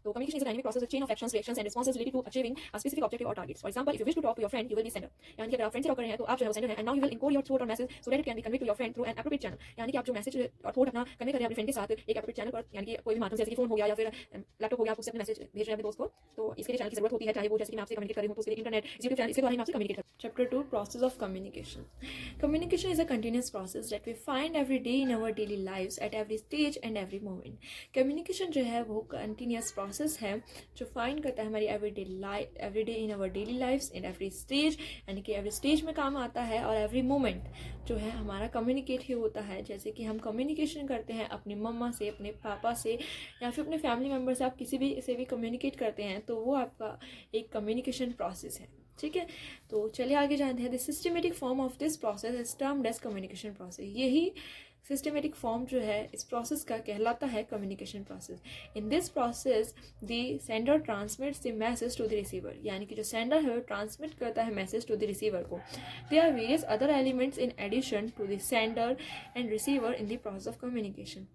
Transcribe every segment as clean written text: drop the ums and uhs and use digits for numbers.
तो communication is a dynamic process, chain of actions, reactions and responses related to achieving a specific objective और targets. For example, if you wish to talk to your friend, you will be sender. यानी कि अगर आप friend से talk कर रहे हैं तो आप जो है वो सेंडर हैं, and now you will encode your thought और message so that it can be convey to your friend through an appropriate channel. यानी कि आप जो मैसेज और थॉट अपना कन्वे कर रहे हैं अपने फ्रेंड के साथ एक एप्रोप्रिएट चैनल पर, यानी कि कोई भी माध्यम से, जैसे कि फोन हो गया या फिर लैपटॉप हो गया, आप उससे अपने मैसेज भेज रहे हैं अपने दोस्त को। तो इसके लिए चैनल की जरूरत होती है, चाहे वो जैसे कि मैं आपसे कम्युनिकेट कर रही हूँ तो उसके लिए इंटरनेट, यूट्यूब चैनल, इसके द्वारा ही मैं आपसे कम्युनिकेट कर। Chapter 2, process of communication. Communication is a continuous process that we find every day in our daily lives at every stage and every moment. Communication जो है वो continuous process है जो find करता है हमारी every day in our daily lives in every stage, यानी कि every stage में काम आता है, और every moment जो है हमारा communicate ही होता है। जैसे कि हम communication करते हैं अपनी मम्मा से, अपने पापा से, या फिर अपने फैमिली मेम्बर से, आप किसी भी से भी communicate करते हैं तो वो आपका एक communication process है। ठीक है, तो चलिए आगे जानते हैं। The systematic form of this process is termed as communication process. यही सिस्टमेटिक फॉर्म जो है इस प्रोसेस का कहलाता है communication process. In this process the sender transmits the message to the receiver, यानी कि जो सेंडर है वो ट्रांसमिट करता है मैसेज टू द रिसीवर को। There are various other elements in addition to the sender and receiver in the process of communication,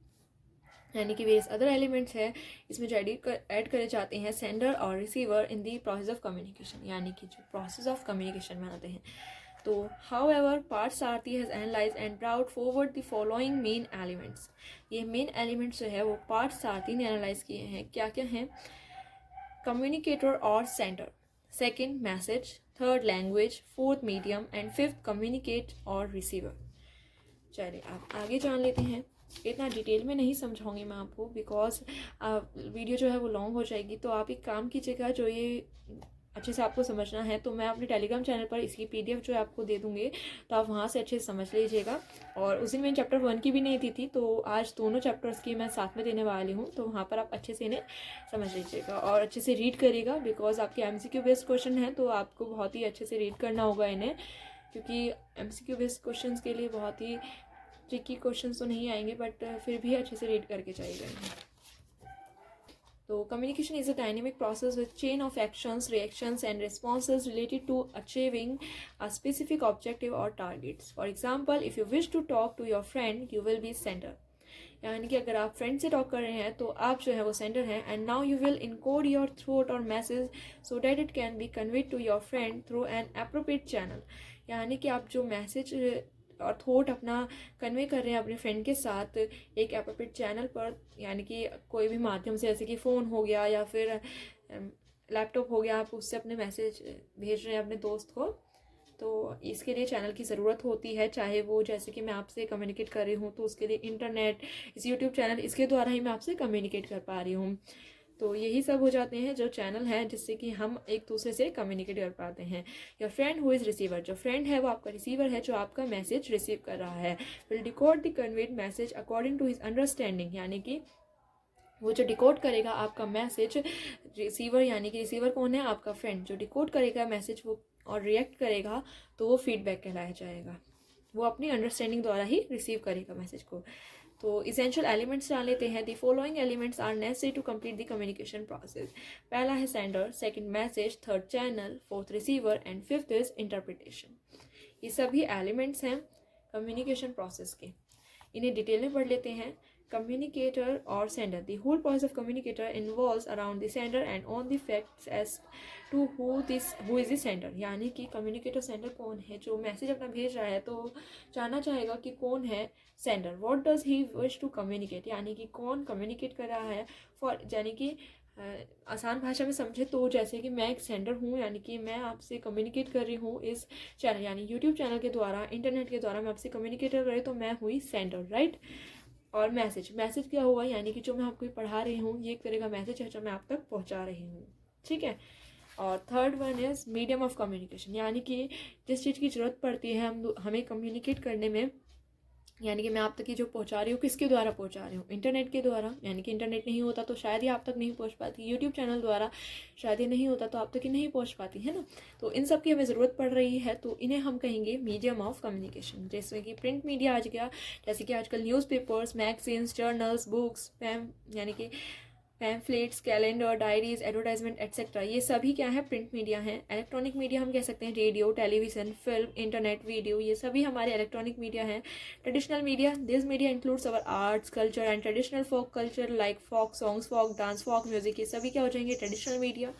यानी कि वेरियस अदर एलिमेंट्स है इसमें जो ऐड करे जाते हैं सेंडर और receiver in the process of communication, यानी कि जो प्रोसेस ऑफ कम्युनिकेशन बनाते हैं। तो how ever part Sarathi has analyse and brought forward the following main elements. ये मेन एलिमेंट्स जो है वो पार्ट सारथी ने एनालाइज किए हैं। क्या क्या हैं? कम्युनिकेटर और sender, second message, third language, fourth medium and fifth communicate और रिसीवर। चलिए आप आगे जान लेते हैं। इतना डिटेल में नहीं समझाऊंगी मैं आपको, बिकॉज वीडियो जो है वो लॉन्ग हो जाएगी। तो आप एक काम कीजिएगा, जो ये अच्छे से आपको समझना है तो मैं अपने टेलीग्राम चैनल पर इसकी PDF जो है आपको दे दूँगी, तो आप वहाँ से अच्छे से समझ लीजिएगा। और उस दिन मैंने चैप्टर 1 की भी नहीं दी थी, तो आज दोनों चैप्टर्स की मैं साथ में देने वाली हूँ, तो वहाँ पर आप अच्छे से इन्हें समझ लीजिएगा और अच्छे से रीड करिएगा, बिकॉज आपके MCQ बेस्ड क्वेश्चन है तो आपको बहुत ही अच्छे से रीड करना होगा इन्हें, क्योंकि MCQ बेस्ड क्वेश्चन के लिए बहुत ही ट्रिकी क्वेश्चन तो नहीं आएंगे, बट फिर भी अच्छे से रीड करके जाइएगा। तो communication is a dynamic process with chain of actions, reactions and responses related to achieving a specific objective और targets. For example, if you wish to talk to your friend, you will be sender. यानी कि अगर आप friend से talk कर रहे हैं तो आप जो है वो सेंडर हैं, and now you will encode your thought और message so that it can be conveyed to your friend through an appropriate channel. यानी कि आप जो मैसेज और थॉट अपना कन्वे कर रहे हैं अपने फ्रेंड के साथ एक एप्रोप्रिएट चैनल पर, यानी कि कोई भी माध्यम से, जैसे कि फ़ोन हो गया या फिर लैपटॉप हो गया, आप उससे अपने मैसेज भेज रहे हैं अपने दोस्त को। तो इसके लिए चैनल की ज़रूरत होती है, चाहे वो जैसे कि मैं आपसे कम्युनिकेट कर रही हूँ तो उसके लिए इंटरनेट, इस यूट्यूब चैनल, इसके द्वारा ही मैं आपसे कम्युनिकेट कर पा रही हूँ। तो यही सब हो जाते हैं जो चैनल है जिससे कि हम एक दूसरे से कम्युनिकेट कर पाते हैं। Your friend who is receiver, जो फ्रेंड है वो आपका रिसीवर है जो आपका मैसेज रिसीव कर रहा है। Will decode the conveyed message according to his understanding, यानी कि वो जो डिकोड करेगा आपका मैसेज, रिसीवर यानी कि रिसीवर कौन है? आपका फ्रेंड। जो डिकोड करेगा मैसेज वो और रिएक्ट करेगा तो वो फीडबैक कहलाया जाएगा। वो अपनी अंडरस्टैंडिंग द्वारा ही रिसीव करेगा मैसेज को। तो इसेंशियल एलिमेंट्स जान लेते हैं। The following elements are necessary to complete the communication process. पहला है sender, second message, third channel, fourth receiver and fifth is interpretation. ये सभी एलिमेंट्स हैं कम्युनिकेशन प्रोसेस के। इन्हें डिटेल में पढ़ लेते हैं। Communicator or sender. The whole process of communicator involves around the sender and on the facts as to who is the sender. यानी कि communicator sender कौन है? जो मैसेज अपना भेज रहा है तो जानना चाहेगा कि कौन है sender. What does he wish to communicate? यानी कि कौन communicate कर रहा है। यानी कि आसान भाषा में समझे तो जैसे कि मैं एक सेंडर हूँ, यानी कि मैं आपसे कम्युनिकेट कर रही हूँ इस चैनल यानी यूट्यूब चैनल के द्वारा, इंटरनेट के द्वारा मैं आपसे कम्युनिकेट कर रही, तो मैं हुई सेंडर, राइट। और मैसेज क्या हुआ? यानी कि जो मैं आपको पढ़ा रही हूँ ये एक तरह का मैसेज है जो मैं आप तक पहुँचा रही हूँ, ठीक है। और third one is medium of communication, यानी कि जिस चीज़ की ज़रूरत पड़ती है हमें कम्युनिकेट करने में, यानी कि मैं आप तक ये जो पहुंचा रही हूँ किसके द्वारा पहुंचा रही हूँ? इंटरनेट के द्वारा। यानी कि इंटरनेट नहीं होता तो शायद ही आप तक नहीं पहुंच पाती, यूट्यूब चैनल द्वारा शायद ही नहीं होता तो आप तक ही नहीं पहुंच पाती, है ना। तो इन सब की हमें ज़रूरत पड़ रही है तो इन्हें हम कहेंगे मीडियम ऑफ कम्युनिकेशन। जैसे कि प्रिंट मीडिया आज गया, जैसे कि आजकल न्यूज़पेपर्स, मैगजीन्स, जर्नल्स, बुक्स, यानी कि pamphlets, calendar, diaries, advertisement etcetera, ये सभी क्या है, प्रिंट मीडिया हैं। इलेक्ट्रॉनिक मीडिया हम कह सकते हैं radio, television, film, internet, video, ये सभी हमारे इलेक्ट्रॉनिक मीडिया हैं। Traditional media, this media includes our arts, culture and traditional folk culture like folk songs, folk dance, folk music, ये सभी क्या हो जाएंगे, traditional media.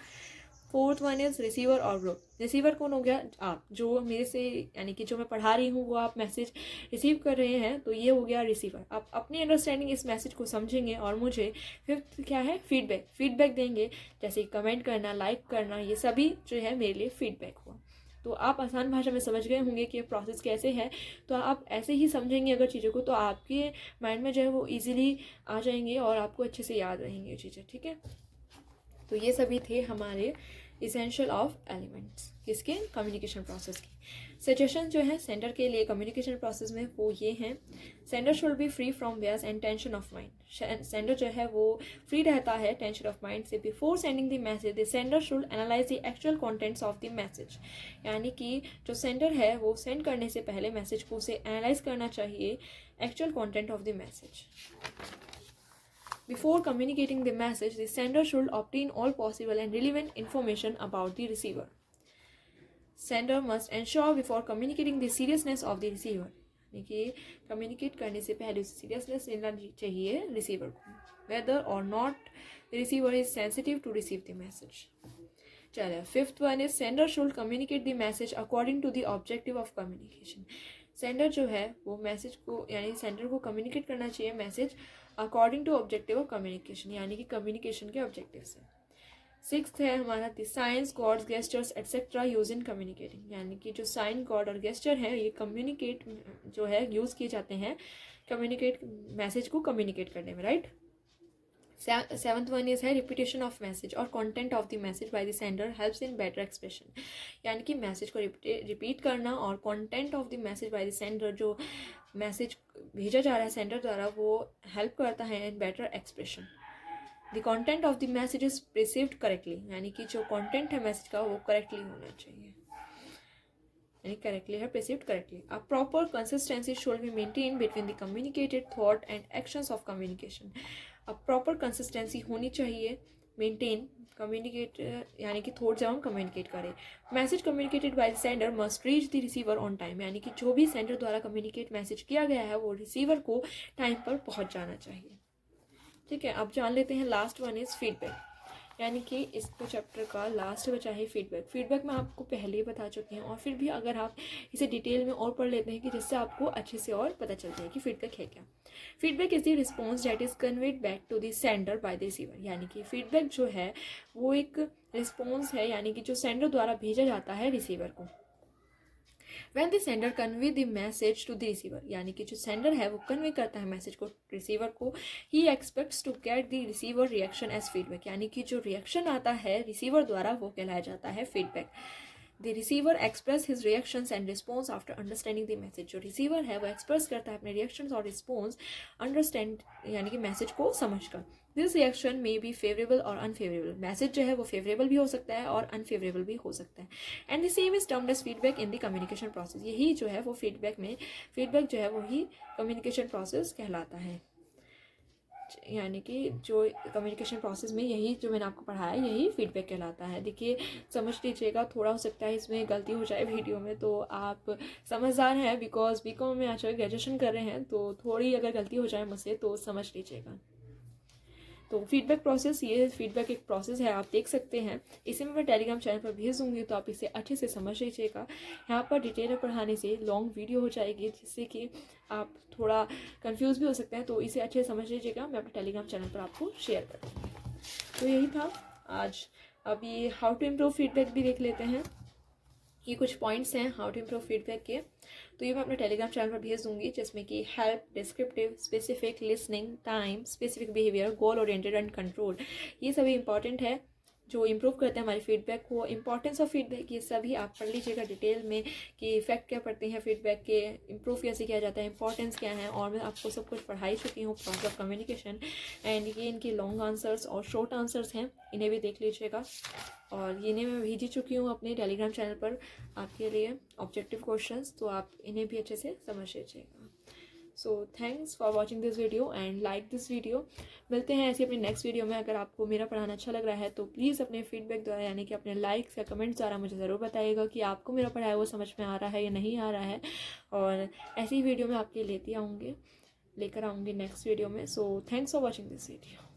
Fourth one is receiver और ग्रुप। रिसीवर कौन हो गया, आप जो मेरे से यानी कि जो मैं पढ़ा रही हूँ वो आप मैसेज रिसीव कर रहे हैं, तो ये हो गया रिसीवर। आप अपनी अंडरस्टैंडिंग इस मैसेज को समझेंगे और मुझे फिफ्थ क्या है, फीडबैक, फीडबैक देंगे, जैसे कमेंट करना, लाइक करना, ये सभी जो है मेरे लिए फीडबैक हुआ। तो आप आसान भाषा में समझ गए होंगे कि प्रोसेस कैसे है। तो आप ऐसे ही समझेंगे अगर चीज़ों को, तो आपके माइंड में जो है वो ईजिली आ जाएंगे और आपको अच्छे से याद रहेंगे ये चीज़ें, ठीक है। तो ये सभी थे हमारे इसेंशियल ऑफ एलिमेंट्स, किसके, कम्युनिकेशन प्रोसेस की। सजेशन जो है सेंडर के लिए कम्युनिकेशन प्रोसेस में वो ये हैं, sender should be free from bias and tension of mind. Sender जो है वो फ्री रहता है टेंशन ऑफ माइंड से। Before sending the message the sender should analyse the actual contents of the message, यानी कि जो सेंडर है वो सेंड करने से पहले मैसेज को उसे एनालाइज करना चाहिए, actual content of the message. Before communicating the message, the sender should obtain all possible and relevant information about the receiver. Sender must ensure before communicating the seriousness of the receiver. यानी कि communicate करने से पहले उसे seriousness लेना चाहिए receiver को, whether or not the receiver is sensitive to receive the message. चलिए, fifth one is sender should communicate the message according to the objective of communication. Sender जो है वो मैसेज को, यानी सेंडर को कम्युनिकेट करना चाहिए message according to objective of communication, यानी कि कम्युनिकेशन के ऑब्जेक्टिव से। सिक्स्थ है हमारा the signs, cords, gestures etcetera use in communicating, यानी कि जो साइन, कॉर्ड और गेस्चर है ये कम्युनिकेट जो है यूज़ किए जाते हैं कम्युनिकेट, मैसेज को कम्युनिकेट करने में, राइट। सेवंथ वन इज है रिपीटेशन ऑफ मैसेज और content of the message by the sender helps in better expression, यानी कि मैसेज को रिपीट करना और content of the message by the sender, जो मैसेज भेजा जा रहा है सेंडर द्वारा, वो हेल्प करता है in better expression. The content of the message is received correctly, यानी कि जो कंटेंट है मैसेज का वो करेक्टली होना चाहिए, यानी करेक्टली है, received correctly. A proper consistency should be maintain between the communicated thought and actions of communication. अब प्रॉपर कंसिस्टेंसी होनी चाहिए, मेंटेन, कम्युनिकेट यानी कि थॉट जब हम कम्युनिकेट करें। Message communicated by the sender must reach the receiver on time, यानी कि जो भी सेंडर द्वारा कम्युनिकेट मैसेज किया गया है वो रिसीवर को टाइम पर पहुंच जाना चाहिए, ठीक है। अब जान लेते हैं लास्ट वन इज फीडबैक, यानी कि इस चैप्टर का लास्ट बचा है फीडबैक। फीडबैक मैं आपको पहले ही बता चुकी हूँ, और फिर भी अगर आप इसे डिटेल में और पढ़ लेते हैं कि जिससे आपको अच्छे से और पता चलता है कि फीडबैक है क्या। Feedback is the response that is conveyed back to the sender by the receiver, यानी कि फीडबैक जो है वो एक रिस्पॉन्स है, यानी कि जो सेंडर द्वारा भेजा जाता है रिसीवर को। When the sender convey the message to the receiver, यानी कि जो सेंडर है वो कन्वे करता है मैसेज को रिसीवर को, he expects to get the receiver reaction as feedback, यानी कि जो रिएक्शन आता है रिसीवर द्वारा वो कहलाया जाता है feedback. The receiver express his reactions and response after understanding the message, जो रिसीवर है वो एक्सप्रेस करता है अपने रिएक्शंस और रिस्पॉन्स अंडरस्टैंड यानी कि मैसेज को समझकर। This reaction may be favourable और अनफेवरेबल, मैसेज जो है वो फेवरेबल भी हो सकता है और अनफेवरेबल भी हो सकता है। And the same is termed as feedback in the communication process, यही जो है वो फीडबैक में, फीडबैक जो है वही कम्युनिकेशन प्रोसेस कहलाता है, यानी कि जो कम्युनिकेशन प्रोसेस में यही जो मैंने आपको पढ़ाया यही फीडबैक कहलाता है। देखिए समझ लीजिएगा, थोड़ा हो सकता है इसमें गलती हो जाए वीडियो में, तो आप समझदार हैं बिकॉज बीकॉम में आजकल ग्रेजुएशन कर रहे हैं, तो थोड़ी अगर गलती हो जाए मुझसे तो समझ लीजिएगा। तो फीडबैक प्रोसेस, ये फीडबैक एक प्रोसेस है, आप देख सकते हैं, इसे मैं टेलीग्राम चैनल पर भेज दूँगी, तो आप इसे अच्छे से समझ लीजिएगा। यहाँ पर डिटेल में पढ़ाने से लॉन्ग वीडियो हो जाएगी, जिससे कि आप थोड़ा कंफ्यूज भी हो सकते हैं, तो इसे अच्छे से समझ लीजिएगा, मैं अपने टेलीग्राम चैनल पर आपको शेयर कर दूँगी। तो यही था आज। अब ये हाउ टू इम्प्रूव फीडबैक भी देख लेते हैं, ये कुछ पॉइंट्स हैं हाउ टू इम्प्रूव फीडबैक के, तो ये मैं अपने टेलीग्राम चैनल पर भेज दूंगी, जिसमें कि help, descriptive, specific, listening, time, specific behaviour, goal oriented and control, ये सभी इंपॉर्टेंट है जो इम्प्रूव करते हैं हमारी फीडबैक को। इंपॉर्टेंस ऑफ फीडबैक, ये सभी आप पढ़ लीजिएगा डिटेल में कि इफेक्ट क्या पड़ते हैं फीडबैक के, इम्प्रूव कैसे किया जाता है, इंपॉर्टेंस क्या है, और मैं आपको सब कुछ पढ़ाई चुकी हूँ प्रोसेस ऑफ कम्युनिकेशन। एंड ये इनके लॉन्ग आंसर्स और शॉर्ट आंसर्स हैं, इन्हें भी देख लीजिएगा। और इन्हें मैं भेज ही चुकी हूँ अपने टेलीग्राम चैनल पर आपके लिए ऑब्जेक्टिव क्वेश्चंस, तो आप इन्हें भी अच्छे से समझ लीजिएगा। So thanks for watching this video and like this video. मिलते हैं ऐसे अपने नेक्स्ट वीडियो में। अगर आपको मेरा पढ़ाना अच्छा लग रहा है तो प्लीज़ अपने फीडबैक द्वारा यानी कि अपने लाइक्स या कमेंट्स द्वारा मुझे ज़रूर बताइएगा कि आपको मेरा पढ़ाया वो समझ में आ रहा है या नहीं आ रहा है। और ऐसी वीडियो मैं आपके लेकर आऊँगी नेक्स्ट वीडियो में। So thanks for watching this video.